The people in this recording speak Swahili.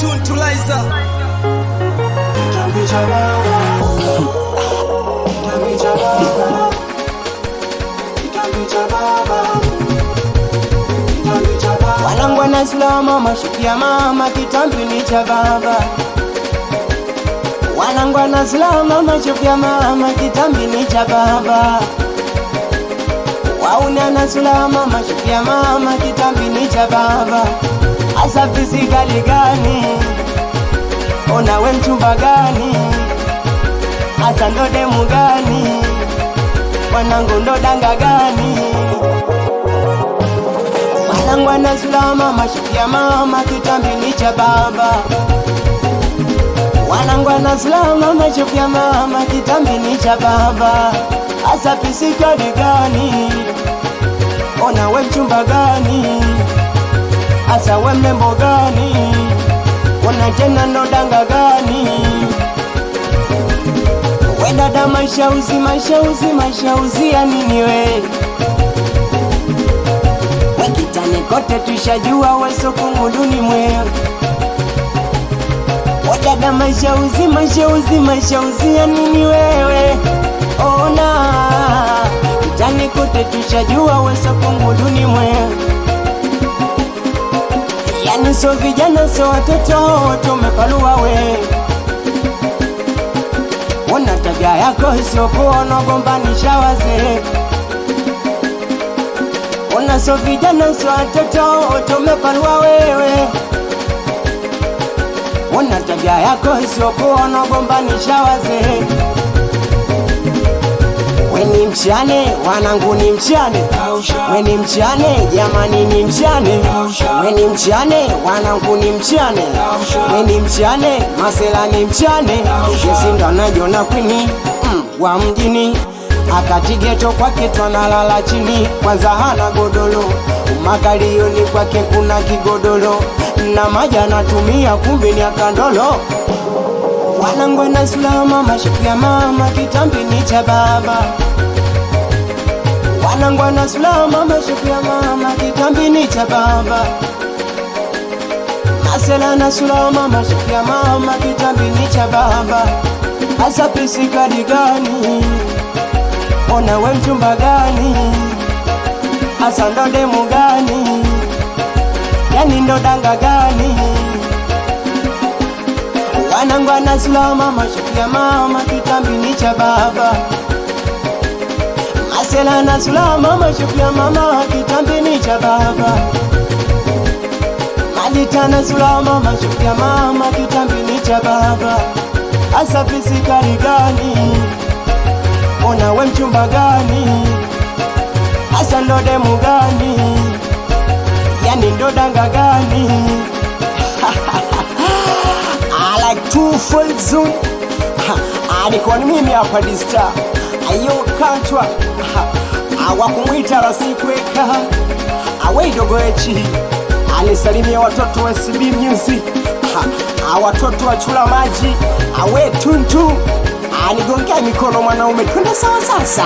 Tuntulizer. Wanangu na Islama mashukia mama kitambi ni cha baba. Wanangu na Islama mashukia mama kitambi ni cha baba. Wauna na Islama mashukia mama kitambi ni cha baba. Asa fisikali gani? Ona we mchumba gani? Asa ndo demu gani? Wanangu ndo danga gani? Wanangu na Islama mashukia mama kitambi ni cha baba. Wanangu na Islama mashukia mama kitambi ni cha baba. Asa fisikali gani? Ona we mchumba gani? Asa we mlembo gani? Ona tena ndo danga gani? We dada mashauzi ya nini we? We kitani kote tushajua we so kunguluni mwe. We dada mashauzi ya nini wewe? Ona kitani kote tushajua we so kunguluni mwe. Yani so vijana so watoto tumepalua we. Ona tabia yako sio kuona gombanisha wazee. Ona so vijana so watoto tumepalua wewe. Ona tabia yako sio kuona gombanisha wazee. We ni mchane, wanangu ni mchane. We ni mchane, jamani ni mchane. We ni mchane, wanangu ni mchane. We ni mchane, masela ni mchane. Yesi ndo anajona kwini wa mjini. Akati geto kwake twanalala chini. Kwanza hana godolo, makalioni kwake kuna kigodolo. Na maji anatumia kumbe ni akandolo. Wanangu na Islama mashukia mama kitambi ni cha baba. Wanangu na Islama mashukia mama kitambi ni cha baba. Masela na Islama mashukia mama kitambi ni cha baba. Asa fisikali gani? Ona we mchumba gani? Asa ndo demu gani? Yani ndo danga gani? Wanangu na Islama mashukia mama kitambi ni cha baba. Masela na Islama mashukia mama kitambi ni cha baba. Malita na Islama mashukia mama kitambi ni cha baba. Asa fisikali gani? Ona we mchumba gani? Asa ndo demu gani? Yani ndo danga gani? I like two full zone. Alikuwa ni mimi hapa Dista. Ayo kantwa. Awakumwita rasikweka. Awe dogo echi. Alisalimia watoto wa SB Music. Watoto wa chula maji. Awe tuntu. Anigongea mikono mwanaume. Twende sawa sasa.